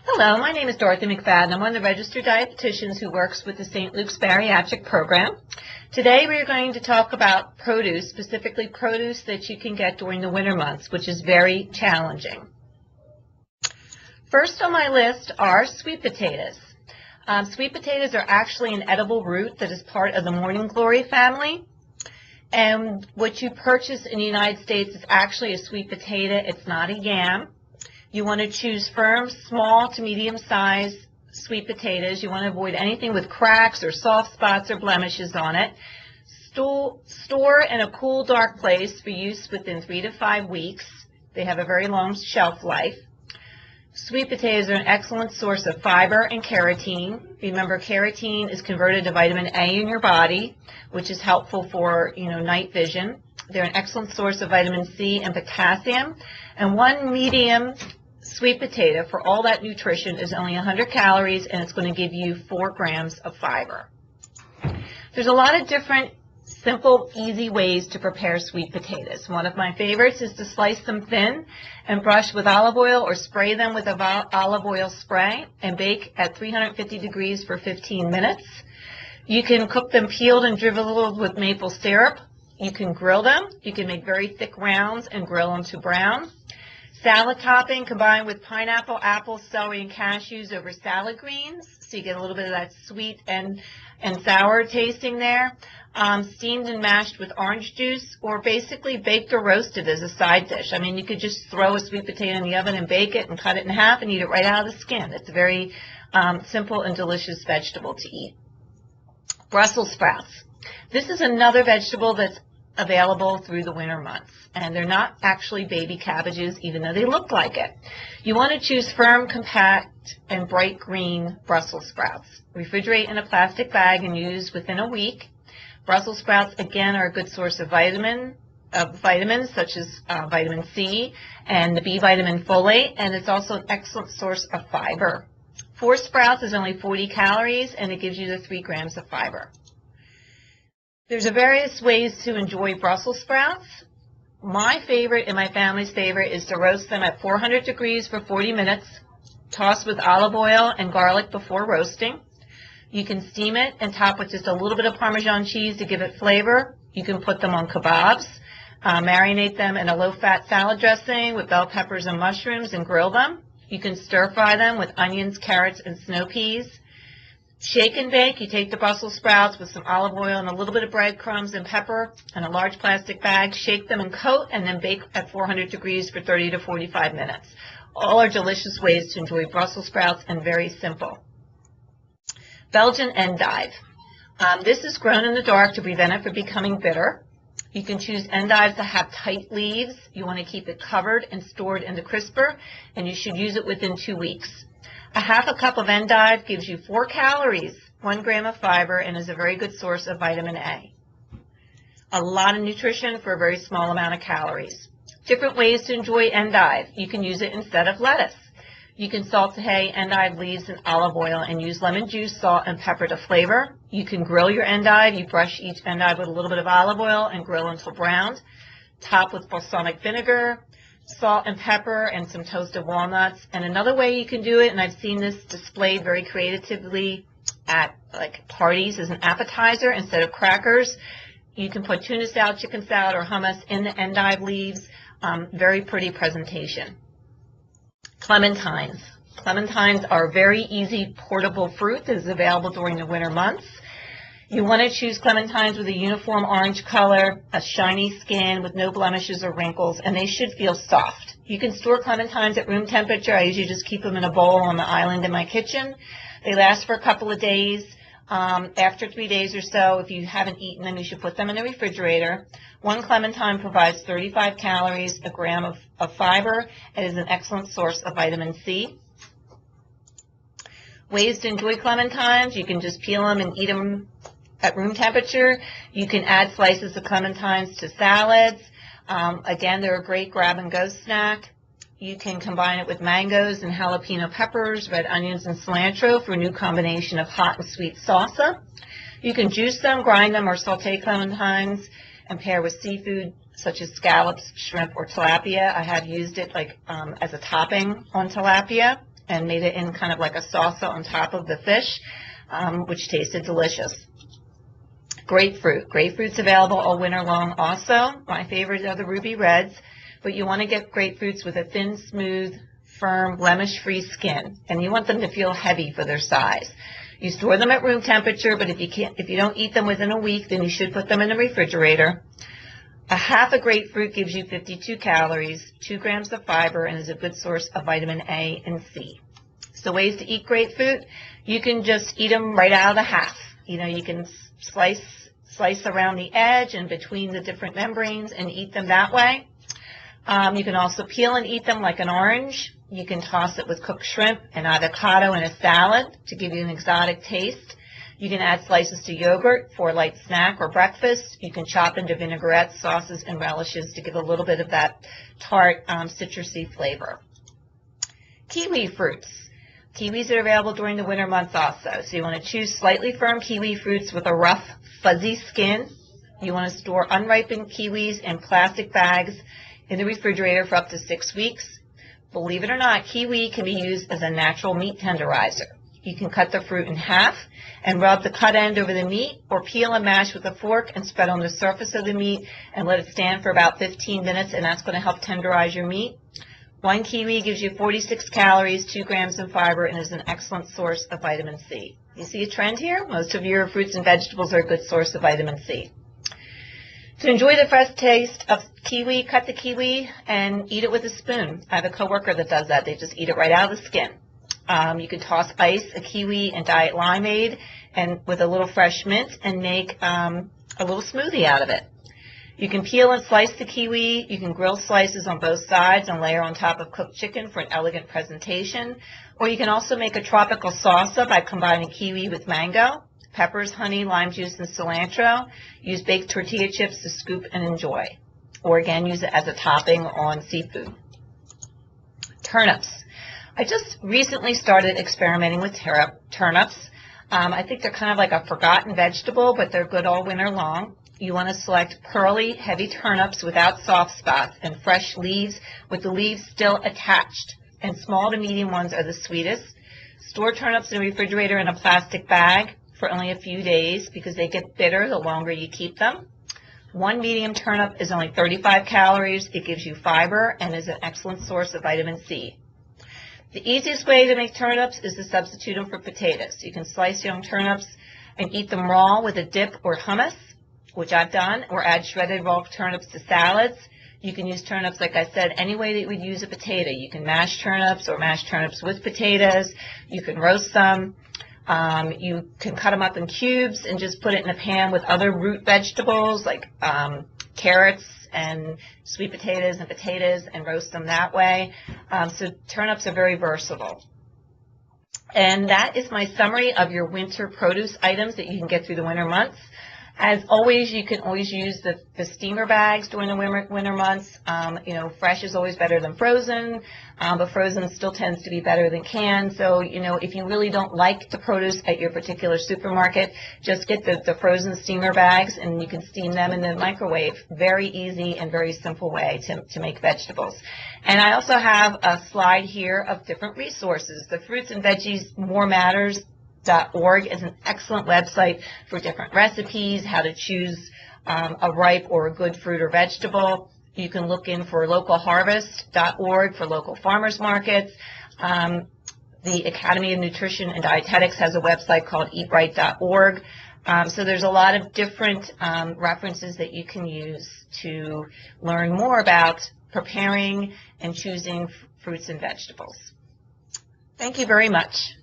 Hello, my name is Dorothy McFadden. I'm one of the registered dietitians who works with the St. Luke's Bariatric Program. Today we are going to talk about produce, specifically produce that you can get during the winter months, which is very challenging. First on my list are sweet potatoes. Sweet potatoes are actually an edible root that is part of the morning glory family. And what you purchase in the United States is actually a sweet potato. It's not a yam. You want to choose firm, small to medium-sized sweet potatoes. You want to avoid anything with cracks or soft spots or blemishes on it. Store in a cool, dark place for use within 3 to 5 weeks. They have a very long shelf life. Sweet potatoes are an excellent source of fiber and carotene. Remember, carotene is converted to vitamin A in your body, which is helpful for, night vision. They're an excellent source of vitamin C and potassium. And one medium sweet potato for all that nutrition is only 100 calories, and it's going to give you 4 grams of fiber. There's a lot of different simple, easy ways to prepare sweet potatoes. One of my favorites is to slice them thin and brush with olive oil or spray them with olive oil spray and bake at 350 degrees for 15 minutes. You can cook them peeled and drizzled with maple syrup. You can grill them. You can make very thick rounds and grill them to brown. Salad topping combined with pineapple, apples, celery, and cashews over salad greens. So you get a little bit of that sweet and sour tasting there. Steamed and mashed with orange juice, or basically baked or roasted as a side dish. I mean, you could just throw a sweet potato in the oven and bake it and cut it in half and eat it right out of the skin. It's a very simple and delicious vegetable to eat. Brussels sprouts. This is another vegetable that's available through the winter months, and they're not actually baby cabbages, even though they look like it. You want to choose firm, compact, and bright green Brussels sprouts. Refrigerate in a plastic bag and use within a week. Brussels sprouts, again, are a good source of vitamins such as vitamin C and the B vitamin folate, and it's also an excellent source of fiber. 4 sprouts is only 40 calories, and it gives you the 3 grams of fiber. There's various ways to enjoy Brussels sprouts. My favorite and my family's favorite is to roast them at 400 degrees for 40 minutes, toss with olive oil and garlic before roasting. You can steam it and top with just a little bit of Parmesan cheese to give it flavor. You can put them on kebabs, marinate them in a low-fat salad dressing with bell peppers and mushrooms and grill them. You can stir-fry them with onions, carrots, and snow peas. Shake and bake. You take the Brussels sprouts with some olive oil and a little bit of breadcrumbs and pepper in a large plastic bag. Shake them and coat, and then bake at 400 degrees for 30 to 45 minutes. All are delicious ways to enjoy Brussels sprouts and very simple. Belgian endive. This is grown in the dark to prevent it from becoming bitter. You can choose endives that have tight leaves. You want to keep it covered and stored in the crisper, and you should use it within 2 weeks. A half a cup of endive gives you 4 calories, 1 gram of fiber, and is a very good source of vitamin A. A lot of nutrition for a very small amount of calories. Different ways to enjoy endive. You can use it instead of lettuce. You can sauté endive leaves in olive oil and use lemon juice, salt, and pepper to flavor. You can grill your endive. You brush each endive with a little bit of olive oil and grill until browned. Top with balsamic vinegar, salt and pepper, and some toasted walnuts. And another way you can do it, and I've seen this displayed very creatively at parties as an appetizer instead of crackers, you can put tuna salad, chicken salad, or hummus in the endive leaves. Very pretty presentation. Clementines. Clementines are a very easy portable fruit that is available during the winter months. You want to choose clementines with a uniform orange color, a shiny skin with no blemishes or wrinkles, and they should feel soft. You can store clementines at room temperature. I usually just keep them in a bowl on the island in my kitchen. They last for a couple of days. After 3 days or so, if you haven't eaten them, you should put them in the refrigerator. 1 clementine provides 35 calories, a gram of fiber. It is an excellent source of vitamin C. Ways to enjoy clementines: you can just peel them and eat them at room temperature. You can add slices of clementines to salads. Again, they're a great grab-and-go snack. You can combine it with mangoes and jalapeno peppers, red onions, and cilantro for a new combination of hot and sweet salsa. You can juice them, grind them, or sauté clementines and pair with seafood, such as scallops, shrimp, or tilapia. I have used it like as a topping on tilapia and made it in kind of like a salsa on top of the fish, which tasted delicious. Grapefruit. Grapefruit's available all winter long also. My favorite are the ruby reds, but you want to get grapefruits with a thin, smooth, firm, blemish-free skin, and you want them to feel heavy for their size. You store them at room temperature, but if you don't eat them within a week, then you should put them in the refrigerator. A half a grapefruit gives you 52 calories, 2 grams of fiber, and is a good source of vitamin A and C. So ways to eat grapefruit, you can just eat them right out of the half. You know, you can slice around the edge and between the different membranes and eat them that way. You can also peel and eat them like an orange. You can toss it with cooked shrimp and avocado in a salad to give you an exotic taste. You can add slices to yogurt for a light snack or breakfast. You can chop into vinaigrettes, sauces, and relishes to give a little bit of that tart, citrusy flavor. Kiwi fruits. Kiwis are available during the winter months also. So you want to choose slightly firm kiwi fruits with a rough, fuzzy skin. You want to store unripened kiwis in plastic bags in the refrigerator for up to 6 weeks. Believe it or not, kiwi can be used as a natural meat tenderizer. You can cut the fruit in half and rub the cut end over the meat, or peel and mash with a fork and spread on the surface of the meat and let it stand for about 15 minutes, and that's going to help tenderize your meat. 1 kiwi gives you 46 calories, 2 grams of fiber, and is an excellent source of vitamin C. You see a trend here? Most of your fruits and vegetables are a good source of vitamin C. To enjoy the fresh taste of kiwi, cut the kiwi and eat it with a spoon. I have a coworker that does that. They just eat it right out of the skin. You can toss ice, a kiwi, and diet limeade and with a little fresh mint and make a little smoothie out of it. You can peel and slice the kiwi. You can grill slices on both sides and layer on top of cooked chicken for an elegant presentation. Or you can also make a tropical salsa by combining kiwi with mango, peppers, honey, lime juice, and cilantro. Use baked tortilla chips to scoop and enjoy. Or again, use it as a topping on seafood. Turnips. I just recently started experimenting with turnips. I think they're kind of like a forgotten vegetable, but they're good all winter long. You want to select pearly, heavy turnips without soft spots and fresh leaves with the leaves still attached. And small to medium ones are the sweetest. Store turnips in the refrigerator in a plastic bag for only a few days because they get bitter the longer you keep them. 1 medium turnip is only 35 calories. It gives you fiber and is an excellent source of vitamin C. The easiest way to make turnips is to substitute them for potatoes. You can slice young turnips and eat them raw with a dip or hummus, which I've done, or add shredded raw turnips to salads. You can use turnips, like I said, any way that you would use a potato. You can mash turnips or mash turnips with potatoes. You can roast them. You can cut them up in cubes and just put it in a pan with other root vegetables like carrots and sweet potatoes and roast them that way. So turnips are very versatile. And that is my summary of your winter produce items that you can get through the winter months. As always, you can always use the steamer bags during the winter months. You know, fresh is always better than frozen, but frozen still tends to be better than canned. So, you know, if you really don't like the produce at your particular supermarket, just get the frozen steamer bags and you can steam them in the microwave. Very easy and very simple way to make vegetables. And I also have a slide here of different resources. The Fruits and Veggies More Matters .org is an excellent website for different recipes, how to choose a ripe or a good fruit or vegetable. You can look in for localharvest.org for local farmers markets. The Academy of Nutrition and Dietetics has a website called eatright.org. So there's a lot of different references that you can use to learn more about preparing and choosing fruits and vegetables. Thank you very much.